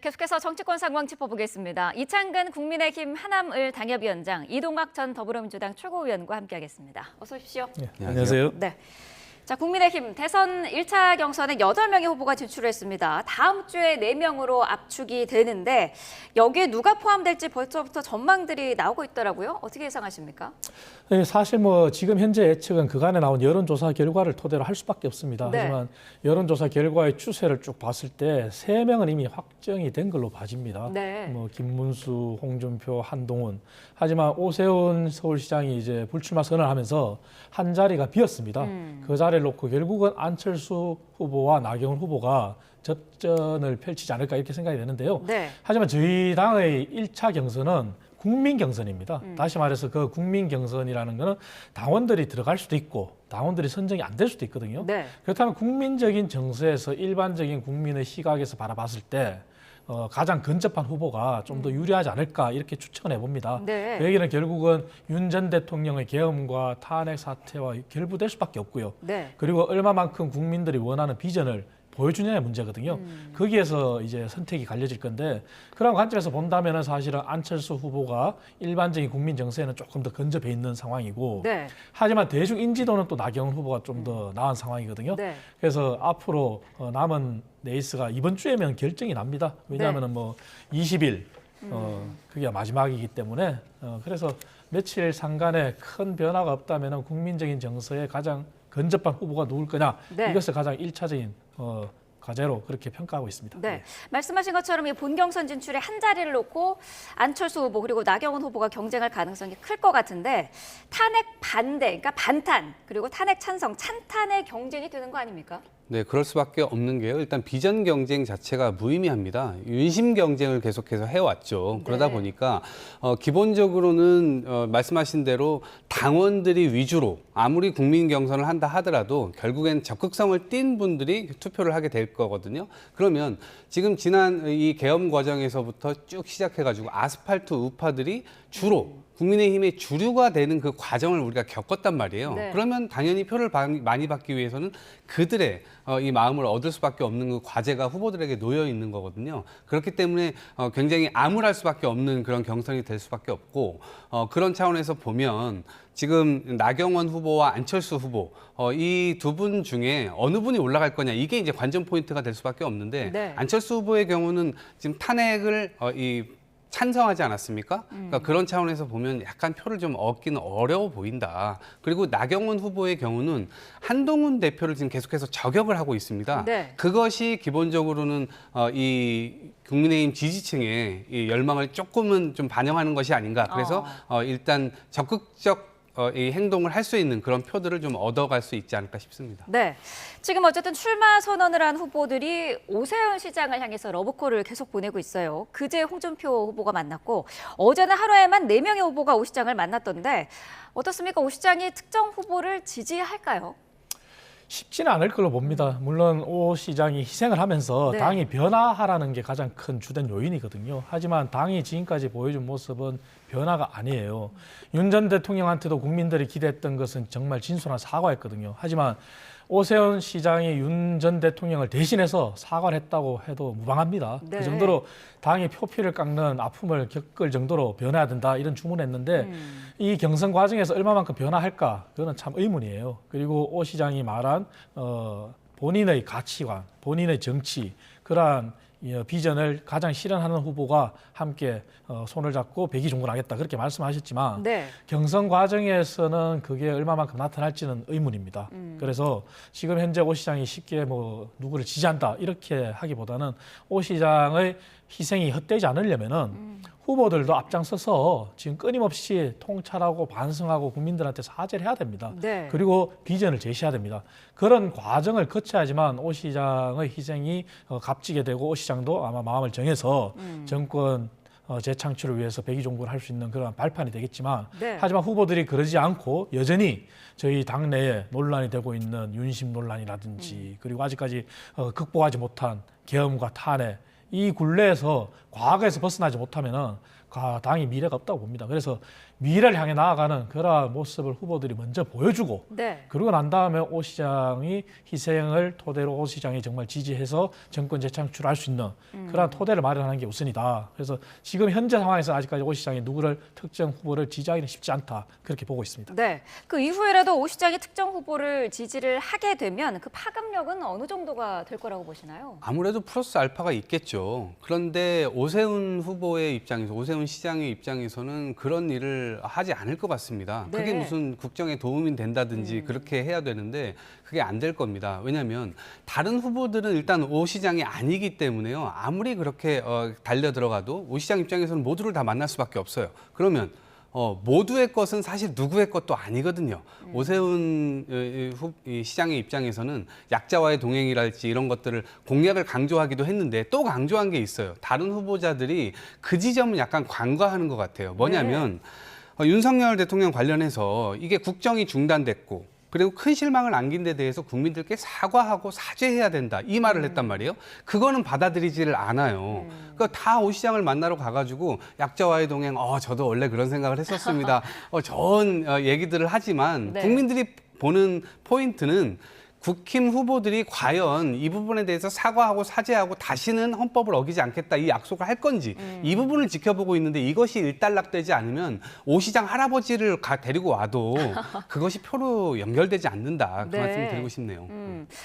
계속해서 정치권 상황 짚어보겠습니다. 이창근 국민의힘 하남을 당협위원장, 이동학 전 더불어민주당 최고위원과 함께하겠습니다. 어서 오십시오. 네, 안녕하세요. 네. 자, 국민의힘 대선 1차 경선에 8명의 후보가 진출했습니다. 다음 주에 4명으로 압축이 되는데 여기에 누가 포함될지 벌써부터 전망들이 나오고 있더라고요. 어떻게 예상하십니까? 네, 사실 지금 현재 예측은 그간에 나온 여론조사 결과를 토대로 할 수밖에 없습니다. 네. 하지만 여론조사 결과의 추세를 쭉 봤을 때 3명은 이미 확정이 된 걸로 봐집니다. 네. 김문수, 홍준표, 한동훈. 하지만 오세훈 서울시장이 이제 불출마 선언을 하면서 한 자리가 비었습니다. 그 자리를 놓고 결국은 안철수 후보와 나경원 후보가 접전을 펼치지 않을까 이렇게 생각이 되는데요. 네. 하지만 저희 당의 1차 경선은 국민 경선입니다. 다시 말해서 그 국민 경선이라는 거는 당원들이 들어갈 수도 있고 당원들이 선정이 안 될 수도 있거든요. 네. 그렇다면 국민적인 정서에서 일반적인 국민의 시각에서 바라봤을 때 가장 근접한 후보가 좀 더 유리하지 않을까 이렇게 추천해 봅니다. 네. 그 얘기는 결국은 윤 전 대통령의 계엄과 탄핵 사태와 결부될 수밖에 없고요. 네. 그리고 얼마만큼 국민들이 원하는 비전을 보여주냐의 문제거든요. 거기에서 이제 선택이 갈려질 건데 그런 관점에서 본다면은 사실은 안철수 후보가 일반적인 국민 정서에는 조금 더 근접해 있는 상황이고, 네. 하지만 대중 인지도는 또 나경원 후보가 좀 더 나은 상황이거든요. 네. 그래서 앞으로 남은 레이스가 이번 주에면 결정이 납니다. 왜냐하면은 20일 그게 마지막이기 때문에 그래서 며칠 상간에 큰 변화가 없다면은 국민적인 정서에 가장 근접한 후보가 누굴 거냐, 네. 이것을 가장 1차적인 과제로 그렇게 평가하고 있습니다. 네. 말씀하신 것처럼 이 본경선 진출에 한 자리를 놓고 안철수 후보 그리고 나경원 후보가 경쟁할 가능성이 클 것 같은데 탄핵 반대, 그러니까 반탄, 그리고 탄핵 찬성, 찬탄의 경쟁이 되는 거 아닙니까? 네, 그럴 수밖에 없는 게요. 일단 비전 경쟁 자체가 무의미합니다. 윤심 경쟁을 계속해서 해왔죠. 그러다 네. 보니까 기본적으로는 말씀하신 대로 당원들이 위주로 아무리 국민 경선을 한다 하더라도 결국엔 적극성을 띈 분들이 투표를 하게 될 거거든요. 그러면 지금 지난 이 계엄 과정에서부터 쭉 시작해가지고 아스팔트 우파들이 주로 국민의힘의 주류가 되는 그 과정을 우리가 겪었단 말이에요. 네. 그러면 당연히 표를 많이 받기 위해서는 그들의 이 마음을 얻을 수밖에 없는 그 과제가 후보들에게 놓여 있는 거거든요. 그렇기 때문에 굉장히 암울할 수밖에 없는 그런 경선이 될 수밖에 없고 그런 차원에서 보면 지금 나경원 후보와 안철수 후보 이 두 분 중에 어느 분이 올라갈 거냐 이게 이제 관전 포인트가 될 수밖에 없는데 네. 안철수 후보의 경우는 지금 탄핵을 찬성하지 않았습니까? 그러니까 그런 차원에서 보면 약간 표를 좀 얻기는 어려워 보인다. 그리고 나경원 후보의 경우는 한동훈 대표를 지금 계속해서 저격을 하고 있습니다. 네. 그것이 기본적으로는 이 국민의힘 지지층의 이 열망을 조금은 좀 반영하는 것이 아닌가. 그래서 일단 적극적 이 행동을 할 수 있는 그런 표들을 좀 얻어갈 수 있지 않을까 싶습니다. 네. 지금 어쨌든 출마 선언을 한 후보들이 오세훈 시장을 향해서 러브콜을 계속 보내고 있어요. 그제 홍준표 후보가 만났고 어제는 하루에만 4명의 후보가 오 시장을 만났던데 어떻습니까? 오 시장이 특정 후보를 지지할까요? 쉽지는 않을 걸로 봅니다. 물론 오 시장이 희생을 하면서 네. 당이 변화하라는 게 가장 큰 주된 요인이거든요. 하지만 당이 지금까지 보여준 모습은 변화가 아니에요. 윤 전 대통령한테도 국민들이 기대했던 것은 정말 진솔한 사과였거든요. 하지만 오세훈 시장이 윤 전 대통령을 대신해서 사과를 했다고 해도 무방합니다. 네. 그 정도로 당이 표피를 깎는 아픔을 겪을 정도로 변해야 된다 이런 주문했는데 이 경선 과정에서 얼마만큼 변화할까 그거는 참 의문이에요. 그리고 오 시장이 말한 본인의 가치관, 본인의 정치 그러한 비전을 가장 실현하는 후보가 함께 손을 잡고 백의종군하겠다 그렇게 말씀하셨지만 네. 경선 과정에서는 그게 얼마만큼 나타날지는 의문입니다. 그래서 지금 현재 오 시장이 쉽게 누구를 지지한다 이렇게 하기보다는 오 시장의 희생이 헛되지 않으려면은 후보들도 앞장서서 지금 끊임없이 통찰하고 반성하고 국민들한테 사죄를 해야 됩니다. 네. 그리고 비전을 제시해야 됩니다. 그런 과정을 거쳐야지만 오 시장의 희생이 값지게 되고 오 시장도 아마 마음을 정해서 정권 재창출을 위해서 백의종군을 할 수 있는 그런 발판이 되겠지만 네. 하지만 후보들이 그러지 않고 여전히 저희 당내에 논란이 되고 있는 윤심 논란이라든지 그리고 아직까지 극복하지 못한 계엄과 탄핵 이 굴레에서 과거에서 벗어나지 못하면은 당이 미래가 없다고 봅니다. 그래서 미래를 향해 나아가는 그러한 모습을 후보들이 먼저 보여주고 네. 그러고 난 다음에 오 시장이 희생을 토대로 오 시장이 정말 지지해서 정권 재창출할 수 있는 그러한 토대를 마련하는 게 우선이다. 그래서 지금 현재 상황에서 아직까지 오 시장이 누구를 특정 후보를 지지하기는 쉽지 않다. 그렇게 보고 있습니다. 네. 그 이후에라도 오 시장이 특정 후보를 지지를 하게 되면 그 파급력은 어느 정도가 될 거라고 보시나요? 아무래도 플러스 알파가 있겠죠. 그런데 오세훈 후보의 입장에서, 오세훈 시장의 입장에서는 그런 일을 하지 않을 것 같습니다. 네. 그게 무슨 국정에 도움이 된다든지 그렇게 해야 되는데 그게 안 될 겁니다. 왜냐하면 다른 후보들은 일단 오 시장이 아니기 때문에요. 아무리 그렇게 달려 들어가도 오 시장 입장에서는 모두를 다 만날 수밖에 없어요. 그러면 모두의 것은 사실 누구의 것도 아니거든요. 오세훈 이 시장의 입장에서는 약자와의 동행이랄지 이런 것들을 공약을 강조하기도 했는데 또 강조한 게 있어요. 다른 후보자들이 그 지점은 약간 간과하는 것 같아요. 뭐냐면 윤석열 대통령 관련해서 이게 국정이 중단됐고 그리고 큰 실망을 안긴 데 대해서 국민들께 사과하고 사죄해야 된다. 이 말을 했단 말이에요. 그거는 받아들이지를 않아요. 그러니까 다 오 시장을 만나러 가가지고 약자와의 동행, 저도 원래 그런 생각을 했었습니다. 좋은 얘기들을 하지만 네. 국민들이 보는 포인트는 국힘 후보들이 과연 이 부분에 대해서 사과하고 사죄하고 다시는 헌법을 어기지 않겠다 이 약속을 할 건지 이 부분을 지켜보고 있는데 이것이 일단락되지 않으면 오 시장 할아버지를 데리고 와도 그것이 표로 연결되지 않는다. 그 네. 말씀을 드리고 싶네요.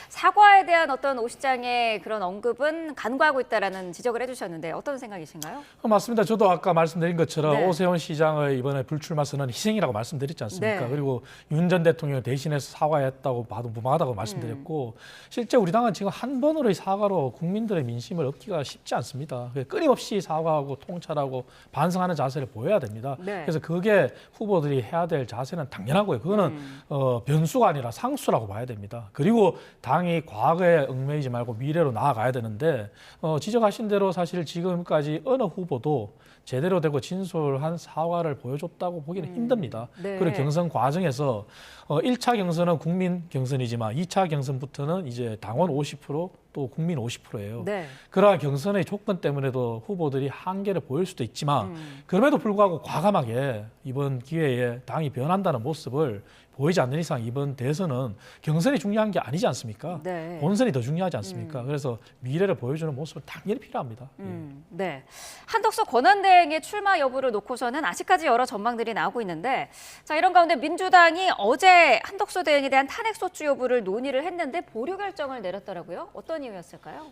사과에 대한 어떤 오 시장의 그런 언급은 간과하고 있다라는 지적을 해주셨는데 어떤 생각이신가요? 맞습니다. 저도 아까 말씀드린 것처럼 네. 오세훈 시장의 이번에 불출마 선언은 희생이라고 말씀드렸지 않습니까? 네. 그리고 윤 전 대통령이 대신해서 사과했다고 봐도 무방하다고 말씀드렸고 실제 우리 당은 지금 한 번으로의 사과로 국민들의 민심을 얻기가 쉽지 않습니다. 끊임없이 사과하고 통찰하고 반성하는 자세를 보여야 됩니다. 네. 그래서 그게 후보들이 해야 될 자세는 당연하고요. 그거는 변수가 아니라 상수라고 봐야 됩니다. 그리고 당이 과거에 얽매이지 말고 미래로 나아가야 되는데 지적하신 대로 사실 지금까지 어느 후보도 제대로 되고 진솔한 사과를 보여줬다고 보기는 힘듭니다. 네. 그리고 경선 과정에서 1차 경선은 국민 경선이지만 2차 경선부터는 이제 당원 50%, 또 국민 50%예요. 네. 그러한 경선의 조건 때문에도 후보들이 한계를 보일 수도 있지만 그럼에도 불구하고 과감하게 이번 기회에 당이 변한다는 모습을 보이지 않는 이상 이번 대선은 경선이 중요한 게 아니지 않습니까? 네. 본선이 더 중요하지 않습니까? 그래서 미래를 보여주는 모습은 당연히 필요합니다. 네. 한덕수 권한대행의 출마 여부를 놓고서는 아직까지 여러 전망들이 나오고 있는데 자 이런 가운데 민주당이 어제 한덕수 대행에 대한 탄핵소추 여부를 논의를 했는데 보류 결정을 내렸더라고요. 어떤 이유였을까요?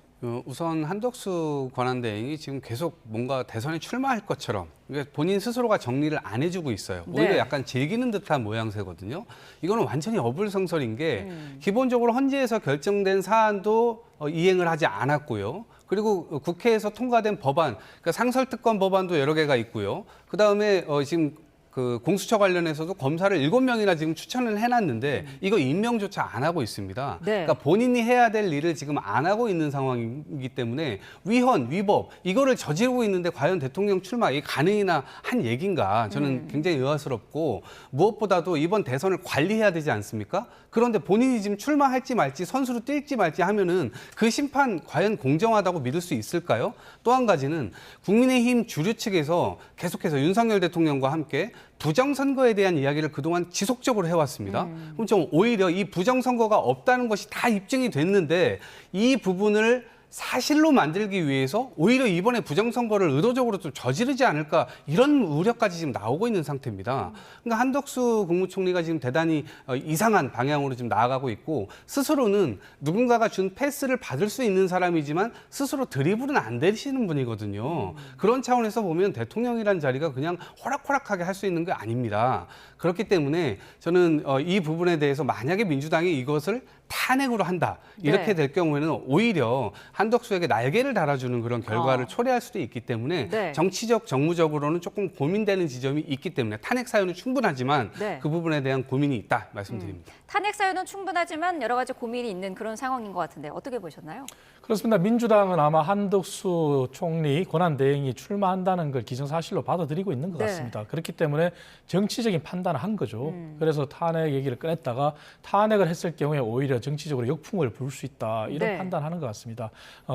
우선 한덕수 권한대행이 지금 계속 뭔가 대선에 출마할 것처럼 본인 스스로가 정리를 안 해주고 있어요. 오히려 네. 약간 즐기는 듯한 모양새거든요. 이거는 완전히 어불성설인 게 기본적으로 헌재에서 결정된 사안도 이행을 하지 않았고요. 그리고 국회에서 통과된 법안, 그러니까 상설특검 법안도 여러 개가 있고요. 그다음에 지금 그 공수처 관련해서도 검사를 7명이나 지금 추천을 해놨는데 이거 임명조차 안 하고 있습니다. 네. 그러니까 본인이 해야 될 일을 지금 안 하고 있는 상황이기 때문에 위헌, 위법 이거를 저지르고 있는데 과연 대통령 출마 이게 가능이나 한 얘기인가 저는 굉장히 의아스럽고 무엇보다도 이번 대선을 관리해야 되지 않습니까? 그런데 본인이 지금 출마할지 말지 선수로 뛸지 말지 하면은 그 심판 과연 공정하다고 믿을 수 있을까요? 또 한 가지는 국민의힘 주류 측에서 계속해서 윤석열 대통령과 함께 부정선거에 대한 이야기를 그동안 지속적으로 해왔습니다. 그럼 좀 오히려 이 부정선거가 없다는 것이 다 입증이 됐는데 이 부분을 사실로 만들기 위해서 오히려 이번에 부정선거를 의도적으로 좀 저지르지 않을까 이런 우려까지 지금 나오고 있는 상태입니다. 그러니까 한덕수 국무총리가 지금 대단히 이상한 방향으로 지금 나아가고 있고 스스로는 누군가가 준 패스를 받을 수 있는 사람이지만 스스로 드리블은 안 되시는 분이거든요. 그런 차원에서 보면 대통령이라는 자리가 그냥 호락호락하게 할 수 있는 게 아닙니다. 그렇기 때문에 저는 이 부분에 대해서 만약에 민주당이 이것을 탄핵으로 한다 이렇게 네. 될 경우에는 오히려 한덕수에게 날개를 달아주는 그런 결과를 초래할 수도 있기 때문에 네. 정치적 정무적으로는 조금 고민되는 지점이 있기 때문에 탄핵 사유는 충분하지만 네. 그 부분에 대한 고민이 있다 말씀드립니다. 탄핵 사유는 충분하지만 여러 가지 고민이 있는 그런 상황인 것 같은데 어떻게 보셨나요? 그렇습니다. 민주당은 아마 한덕수 총리 권한대행이 출마한다는 걸 기정사실로 받아들이고 있는 것 네. 같습니다. 그렇기 때문에 정치적인 판단을 한 거죠. 그래서 탄핵 얘기를 꺼냈다가 탄핵을 했을 경우에 오히려 정치적으로 역풍을 불 수 있다 이런 네. 판단하는 것 같습니다.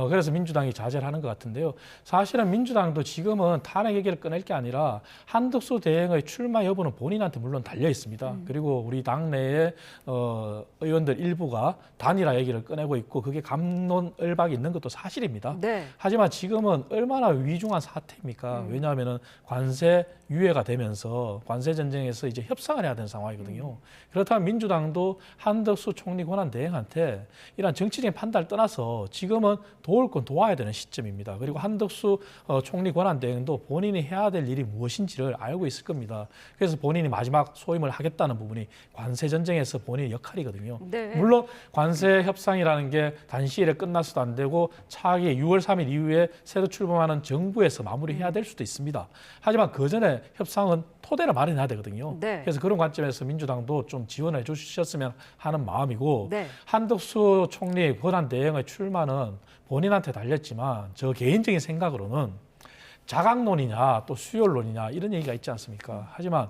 그래서 민주당이 자제를 하는 것 같은데요. 사실은 민주당도 지금은 탄핵 얘기를 꺼낼 게 아니라 한덕수 대행의 출마 여부는 본인한테 물론 달려 있습니다. 그리고 우리 당내에 의원들 일부가 단일화 얘기를 꺼내고 있고 그게 갑론을박이 있는 것도 사실입니다. 네. 하지만 지금은 얼마나 위중한 사태입니까? 왜냐하면 관세 유예가 되면서 관세 전쟁에서 이제 협상을 해야 되는 상황이거든요. 그렇다면 민주당도 한덕수 총리 권한 대행한테 이런 정치적인 판단을 떠나서 지금은 도울 건 도와야 되는 시점입니다. 그리고 한덕수 총리 권한 대행도 본인이 해야 될 일이 무엇인지를 알고 있을 겁니다. 그래서 본인이 마지막 소임을 하겠다는 부분이 관세 전쟁에서 본인의 역할이거든요. 네. 물론 관세 협상이라는 게 단시일에 끝나서도 안 되고 차기 6월 3일 이후에 새로 출범하는 정부에서 마무리해야 될 수도 있습니다. 하지만 그 전에 협상은 토대를 마련해야 되거든요. 네. 그래서 그런 관점에서 민주당도 좀 지원해 주셨으면 하는 마음이고 네. 한덕수 총리 권한 대행의 출마는 본인한테 달렸지만 저 개인적인 생각으로는 자강론이냐 또 수혈론이냐 이런 얘기가 있지 않습니까? 하지만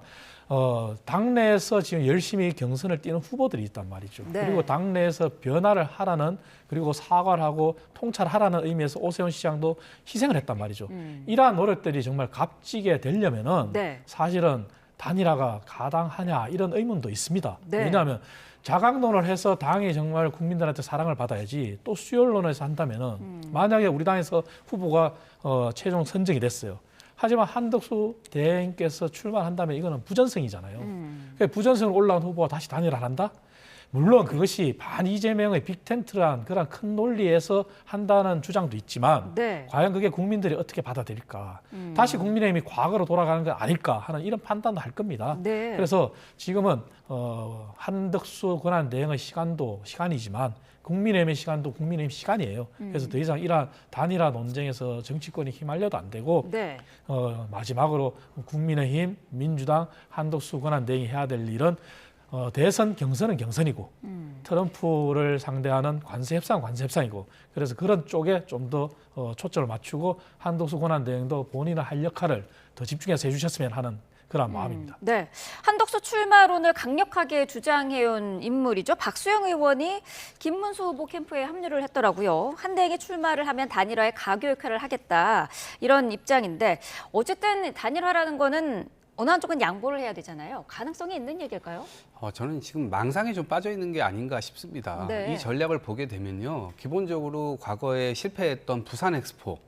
당내에서 지금 열심히 경선을 뛰는 후보들이 있단 말이죠. 네. 그리고 당내에서 변화를 하라는 그리고 사과를 하고 통찰하라는 의미에서 오세훈 시장도 희생을 했단 말이죠. 이러한 노력들이 정말 값지게 되려면은 네. 사실은 단일화가 가당하냐 이런 의문도 있습니다. 네. 왜냐하면 자강론을 해서 당이 정말 국민들한테 사랑을 받아야지 또 수혈론에서 한다면은 만약에 우리 당에서 후보가 최종 선정이 됐어요. 하지만 한덕수 대행께서 출마한다면 이거는 부전승이잖아요. 그러니까 부전승으로 올라온 후보가 다시 단일화를 한다? 물론 그것이 반 이재명의 빅텐트란 그런 큰 논리에서 한다는 주장도 있지만 네. 과연 그게 국민들이 어떻게 받아들일까? 다시 국민의힘이 과거로 돌아가는 건 아닐까 하는 이런 판단도 할 겁니다. 네. 그래서 지금은 한덕수 권한 대행의 시간도 시간이지만 국민의힘의 시간도 국민의힘 시간이에요. 그래서 더 이상 이러한 단일화 논쟁에서 정치권이 휘말려도 안 되고 네. 마지막으로 국민의힘, 민주당, 한덕수 권한 대행이 해야 될 일은 대선 경선은 경선이고 트럼프를 상대하는 관세 협상은 관세 협상이고 그래서 그런 쪽에 좀 더 초점을 맞추고 한덕수 권한 대행도 본인의 할 역할을 더 집중해서 해주셨으면 하는 그런 마음입니다. 네. 한덕수 출마론을 강력하게 주장해온 인물이죠. 박수영 의원이 김문수 후보 캠프에 합류를 했더라고요. 한 대행이 출마를 하면 단일화에 가교 역할을 하겠다. 이런 입장인데 어쨌든 단일화라는 거는 어느 한쪽은 양보를 해야 되잖아요. 가능성이 있는 얘기일까요? 저는 지금 망상에 좀 빠져 있는 게 아닌가 싶습니다. 네. 이 전략을 보게 되면요. 기본적으로 과거에 실패했던 부산 엑스포,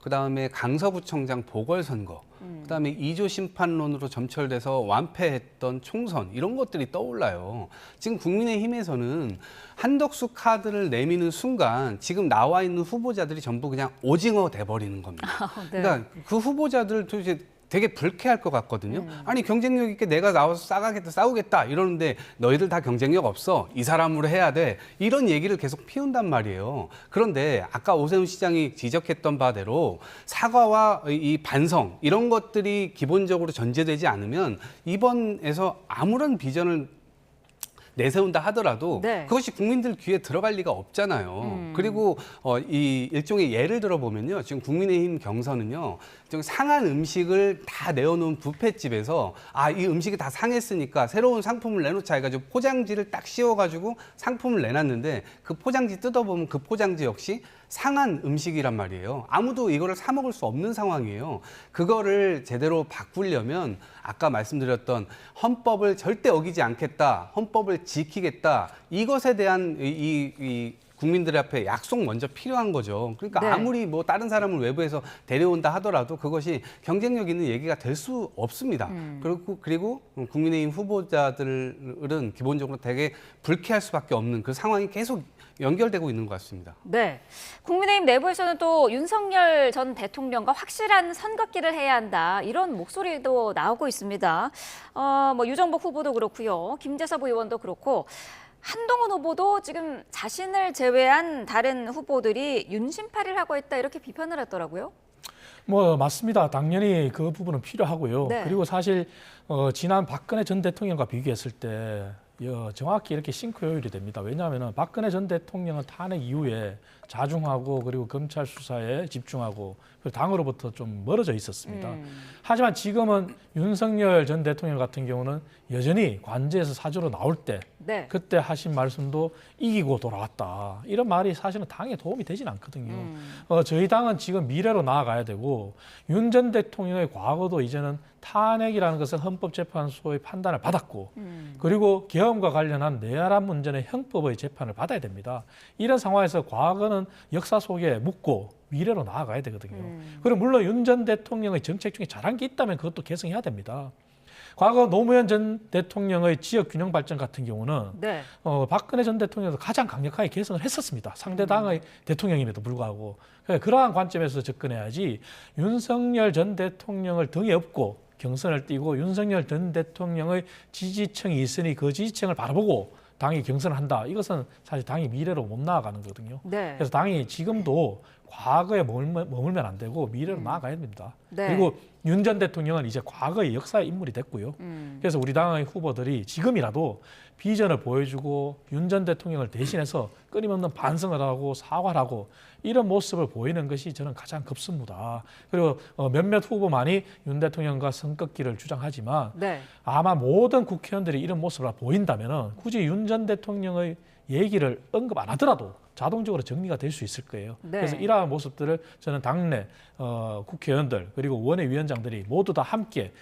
그다음에 강서구청장 보궐선거, 그다음에 2조 심판론으로 점철돼서 완패했던 총선 이런 것들이 떠올라요. 지금 국민의힘에서는 한덕수 카드를 내미는 순간 지금 나와 있는 후보자들이 전부 그냥 오징어 돼버리는 겁니다. 네. 그러니까 그 후보자들도 이제 되게 불쾌할 것 같거든요. 아니 경쟁력 있게 내가 나와서 싸우겠다 이러는데 너희들 다 경쟁력 없어. 이 사람으로 해야 돼. 이런 얘기를 계속 피운단 말이에요. 그런데 아까 오세훈 시장이 지적했던 바대로 사과와 이 반성 이런 것들이 기본적으로 전제되지 않으면 이번에서 아무런 비전을 내세운다 하더라도 네. 그것이 국민들 귀에 들어갈 리가 없잖아요. 그리고 이 일종의 예를 들어보면요. 지금 국민의힘 경선은요. 좀 상한 음식을 다 내어놓은 뷔페집에서 이 음식이 다 상했으니까 새로운 상품을 내놓자 해가지고 포장지를 딱 씌워가지고 상품을 내놨는데 그 포장지 뜯어보면 그 포장지 역시 상한 음식이란 말이에요. 아무도 이거를 사 먹을 수 없는 상황이에요. 그거를 제대로 바꾸려면 아까 말씀드렸던 헌법을 절대 어기지 않겠다, 헌법을 지키겠다, 이것에 대한 이 국민들 앞에 약속 먼저 필요한 거죠. 그러니까 네. 아무리 뭐 다른 사람을 외부에서 데려온다 하더라도 그것이 경쟁력 있는 얘기가 될 수 없습니다. 그리고 국민의힘 후보자들은 기본적으로 되게 불쾌할 수밖에 없는 그 상황이 계속 연결되고 있는 것 같습니다. 네. 국민의힘 내부에서는 또 윤석열 전 대통령과 확실한 선긋기를 해야 한다. 이런 목소리도 나오고 있습니다. 유정복 후보도 그렇고요. 김재섭 의원도 그렇고 한동훈 후보도 지금 자신을 제외한 다른 후보들이 윤심팔이를 하고 있다 이렇게 비판을 했더라고요. 맞습니다. 당연히 그 부분은 필요하고요. 네. 그리고 사실 지난 박근혜 전 대통령과 비교했을 때 정확히 이렇게 싱크 요일이 됩니다. 왜냐하면 박근혜 전 대통령은 탄핵 이후에 자중하고 그리고 검찰 수사에 집중하고 그리고 당으로부터 좀 멀어져 있었습니다. 하지만 지금은 윤석열 전 대통령 같은 경우는 여전히 관저에서 사주로 나올 때 네. 그때 하신 말씀도 이기고 돌아왔다. 이런 말이 사실은 당에 도움이 되진 않거든요. 저희 당은 지금 미래로 나아가야 되고 윤 전 대통령의 과거도 이제는 탄핵이라는 것은 헌법재판소의 판단을 받았고 그리고 계엄과 관련한 내란 문제는 형법의 재판을 받아야 됩니다. 이런 상황에서 과거는 역사 속에 묻고 미래로 나아가야 되거든요. 그리고 물론 윤 전 대통령의 정책 중에 잘한 게 있다면 그것도 개선해야 됩니다. 과거 노무현 전 대통령의 지역균형 발전 같은 경우는 네. 박근혜 전 대통령도 가장 강력하게 개선을 했었습니다. 상대 당의 대통령임에도 불구하고. 그러한 관점에서 접근해야지 윤석열 전 대통령을 등에 업고 경선을 띄고 윤석열 전 대통령의 지지층이 있으니 그 지지층을 바라보고 당이 경선을 한다. 이것은 사실 당이 미래로 못 나아가는 거거든요. 네. 그래서 당이 지금도 과거에 머물면 안 되고 미래로 나아가야 됩니다. 네. 그리고 윤 전 대통령은 이제 과거의 역사의 인물이 됐고요. 그래서 우리 당의 후보들이 지금이라도 비전을 보여주고 윤 전 대통령을 대신해서 끊임없는 반성을 하고 사과를 하고 이런 모습을 보이는 것이 저는 가장 급습니다. 그리고 몇몇 후보만이 윤 대통령과 선긋기를 주장하지만 네. 아마 모든 국회의원들이 이런 모습을 보인다면 굳이 윤 전 대통령의 얘기를 언급 안 하더라도 자동적으로 정리가 될 수 있을 거예요. 네. 그래서 이러한 모습들을 저는 당내 국회의원들 그리고 원외위원장들이 모두 다 함께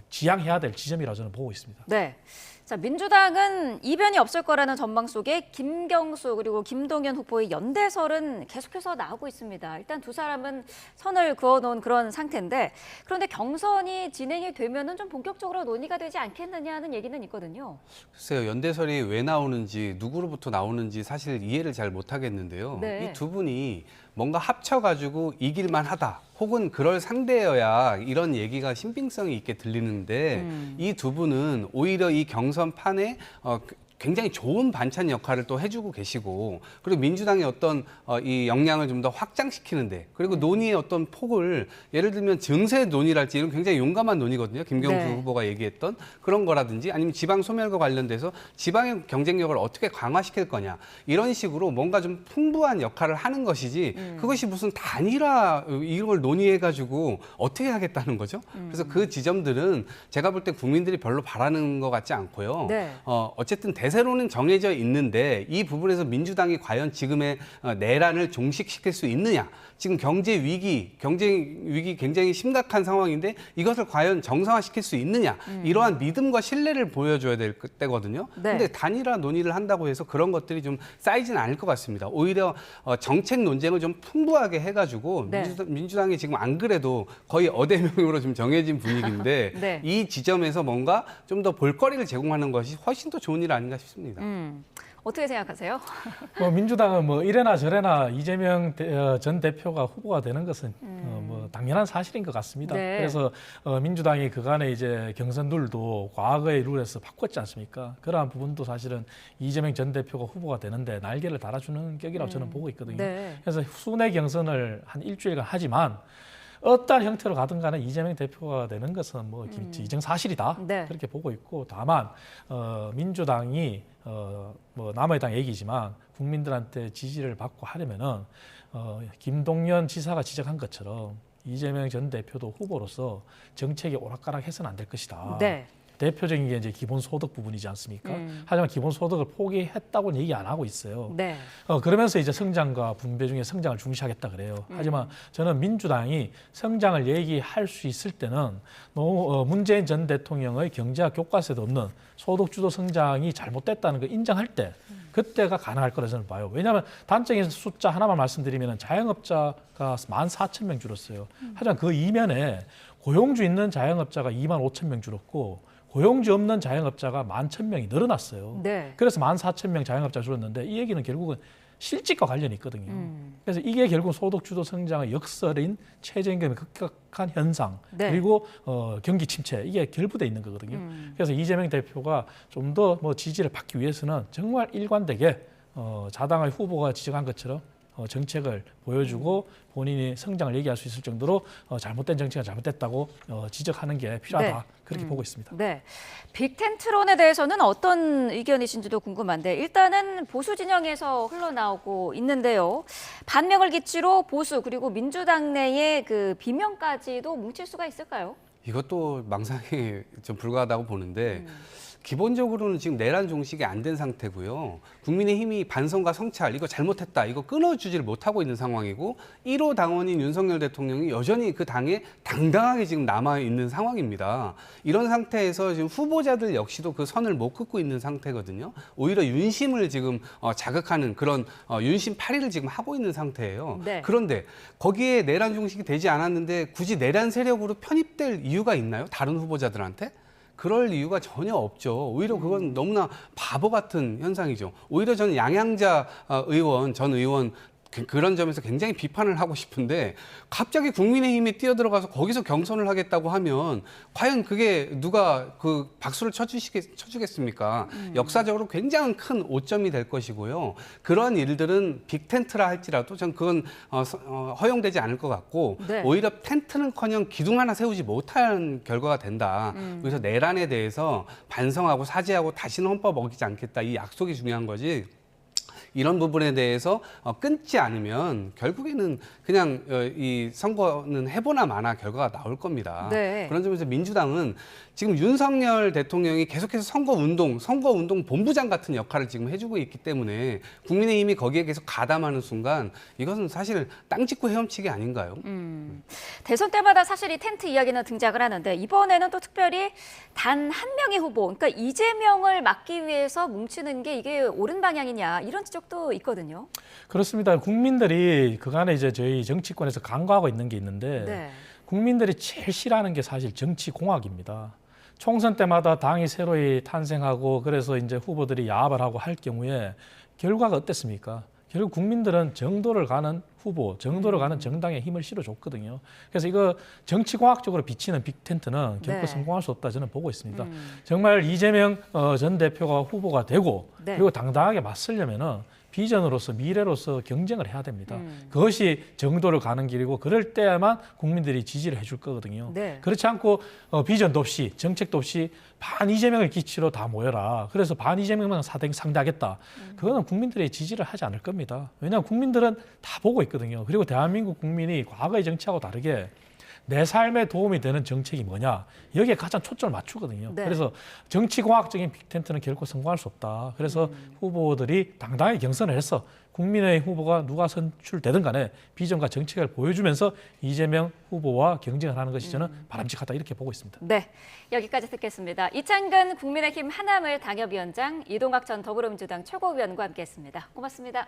지향해야 될 지점이라고 저는 보고 있습니다. 네. 자, 민주당은 이변이 없을 거라는 전망 속에 김경수 그리고 김동연 후보의 연대설은 계속해서 나오고 있습니다. 일단 두 사람은 선을 그어놓은 그런 상태인데 그런데 경선이 진행이 되면은 좀 본격적으로 논의가 되지 않겠느냐는 얘기는 있거든요. 글쎄요, 연대설이 왜 나오는지 누구로부터 나오는지 사실 이해를 잘 못하겠는데요. 네. 이 두 분이 뭔가 합쳐가지고 이길만 하다 혹은 그럴 상대여야 이런 얘기가 신빙성이 있게 들리는데 이 두 분은 오히려 이 경선판에 굉장히 좋은 반찬 역할을 또 해주고 계시고 그리고 민주당의 어떤 이 역량을 좀 더 확장시키는데 그리고 논의의 어떤 폭을 예를 들면 증세 논의랄지 이런 굉장히 용감한 논의거든요. 김경수 네. 후보가 얘기했던 그런 거라든지 아니면 지방 소멸과 관련돼서 지방의 경쟁력을 어떻게 강화시킬 거냐 이런 식으로 뭔가 좀 풍부한 역할을 하는 것이지 그것이 무슨 단일화 이걸 논의해가지고 어떻게 하겠다는 거죠. 그래서 그 지점들은 제가 볼 때 국민들이 별로 바라는 것 같지 않고요. 네. 어쨌든 대세로는 정해져 있는데 이 부분에서 민주당이 과연 지금의 내란을 종식시킬 수 있느냐. 지금 경제 위기 굉장히 심각한 상황인데 이것을 과연 정상화시킬 수 있느냐. 이러한 믿음과 신뢰를 보여줘야 될 때거든요. 네. 근데 단일화 논의를 한다고 해서 그런 것들이 좀 쌓이지는 않을 것 같습니다. 오히려 정책 논쟁을 좀 풍부하게 해가지고 네. 민주당이 지금 안 그래도 거의 어대명으로 좀 정해진 분위기인데 네. 이 지점에서 뭔가 좀 더 볼거리를 제공하는 것이 훨씬 더 좋은 일 아닌가 싶습니다. 어떻게 생각하세요? 민주당은 뭐 이래나 저래나 이재명 전 대표가 후보가 되는 것은 뭐 당연한 사실인 것 같습니다. 네. 그래서 민주당이 그간에 이제 경선룰도 과거의 룰에서 바꿨지 않습니까? 그러한 부분도 사실은 이재명 전 대표가 후보가 되는데 날개를 달아주는 격이라고 저는 보고 있거든요. 네. 그래서 순회 경선을 한 일주일간 하지만 어떠한 형태로 가든 간에 이재명 대표가 되는 것은 뭐 이정사실이다. 네. 그렇게 보고 있고 다만 민주당이 뭐 남의 당 얘기지만 국민들한테 지지를 받고 하려면은 김동연 지사가 지적한 것처럼 이재명 전 대표도 후보로서 정책에 오락가락해서는 안 될 것이다. 네. 대표적인 게 이제 기본소득 부분이지 않습니까? 하지만 기본소득을 포기했다고는 얘기 안 하고 있어요. 네. 그러면서 이제 성장과 분배 중에 성장을 중시하겠다 그래요. 하지만 저는 민주당이 성장을 얘기할 수 있을 때는 문재인 전 대통령의 경제와 교과서에도 없는 소득주도 성장이 잘못됐다는 걸 인정할 때 그때가 가능할 거라 저는 봐요. 왜냐하면 단적인 숫자 하나만 말씀드리면 자영업자가 14,000명 줄었어요. 하지만 그 이면에 고용주 있는 자영업자가 25,000명 줄었고 고용주 없는 자영업자가 11,000명이 늘어났어요. 네. 그래서 14,000명 자영업자가 줄었는데 이 얘기는 결국은 실직과 관련이 있거든요. 그래서 이게 결국 소득주도 성장의 역설인 최저임금의 급격한 현상 네. 그리고 경기 침체 이게 결부돼 있는 거거든요. 그래서 이재명 대표가 좀 더 뭐 지지를 받기 위해서는 정말 일관되게 자당의 후보가 지적한 것처럼 정책을 보여주고 본인이 성장을 얘기할 수 있을 정도로 잘못된 정책은 잘못됐다고 지적하는 게 필요하다. 네. 그렇게 보고 있습니다. 네. 빅텐트론에 대해서는 어떤 의견이신지도 궁금한데 일단은 보수 진영에서 흘러나오고 있는데요. 반명을 기치로 보수 그리고 민주당 내의 그 비명까지도 뭉칠 수가 있을까요? 이것도 망상에 좀 불과하다고 보는데 기본적으로는 지금 내란 종식이 안 된 상태고요. 국민의힘이 반성과 성찰 이거 잘못했다 이거 끊어주지를 못하고 있는 상황이고 1호 당원인 윤석열 대통령이 여전히 그 당에 당당하게 지금 남아 있는 상황입니다. 이런 상태에서 지금 후보자들 역시도 그 선을 못 긋고 있는 상태거든요. 오히려 윤심을 지금 자극하는 그런 윤심 파리를 지금 하고 있는 상태예요. 네. 그런데 거기에 내란 종식이 되지 않았는데 굳이 내란 세력으로 편입될 이유가 있나요? 다른 후보자들한테? 그럴 이유가 전혀 없죠. 오히려 그건 너무나 바보 같은 현상이죠. 오히려 저는 양양자 전 의원 그런 점에서 굉장히 비판을 하고 싶은데 갑자기 국민의힘이 뛰어들어가서 거기서 경선을 하겠다고 하면 과연 그게 누가 그 박수를 쳐주겠습니까? 역사적으로 굉장히 큰 오점이 될 것이고요. 그런 일들은 빅텐트라 할지라도 전 그건 허용되지 않을 것 같고 네. 오히려 텐트는커녕 기둥 하나 세우지 못한 결과가 된다. 그래서 내란에 대해서 반성하고 사죄하고 다시는 헌법 어기지 않겠다. 이 약속이 중요한 거지. 이런 부분에 대해서 끊지 않으면 결국에는 그냥 이 선거는 해보나 마나 결과가 나올 겁니다. 네. 그런 점에서 민주당은 지금 윤석열 대통령이 계속해서 선거운동 본부장 같은 역할을 지금 해주고 있기 때문에 국민의힘이 거기에 계속 가담하는 순간 이것은 사실 땅 짚고 헤엄치기 아닌가요? 대선 때마다 사실 이 텐트 이야기는 등장을 하는데 이번에는 또 특별히 단 한 명의 후보, 그러니까 이재명을 막기 위해서 뭉치는 게 이게 옳은 방향이냐 이런 지적도 있거든요. 그렇습니다. 국민들이 그간에 이제 저희 정치권에서 간과하고 있는 게 있는데 네. 국민들이 제일 싫어하는 게 사실 정치 공학입니다. 총선 때마다 당이 새로이 탄생하고 그래서 이제 후보들이 야합을 하고 할 경우에 결과가 어땠습니까? 결국 국민들은 정도를 가는 후보, 정도를 가는 정당에 힘을 실어줬거든요. 그래서 이거 정치공학적으로 비치는 빅텐트는 결코 네. 성공할 수 없다 저는 보고 있습니다. 정말 이재명 전 대표가 후보가 되고 네. 그리고 당당하게 맞서려면은 비전으로서 미래로서 경쟁을 해야 됩니다. 그것이 정도를 가는 길이고 그럴 때야만 국민들이 지지를 해줄 거거든요. 네. 그렇지 않고 비전도 없이 정책도 없이 반 이재명을 기치로 다 모여라. 그래서 반 이재명만 상대하겠다. 그거는 국민들의 지지를 하지 않을 겁니다. 왜냐하면 국민들은 다 보고 있거든요. 그리고 대한민국 국민이 과거의 정치하고 다르게 내 삶에 도움이 되는 정책이 뭐냐 여기에 가장 초점을 맞추거든요. 네. 그래서 정치공학적인 빅텐트는 결코 성공할 수 없다. 그래서 후보들이 당당하게 경선을 해서 국민의 후보가 누가 선출되든 간에 비전과 정책을 보여주면서 이재명 후보와 경쟁을 하는 것이 저는 바람직하다 이렇게 보고 있습니다. 네, 여기까지 듣겠습니다. 이창근 국민의힘 하남을 당협위원장, 이동학 전 더불어민주당 최고위원과 함께했습니다. 고맙습니다.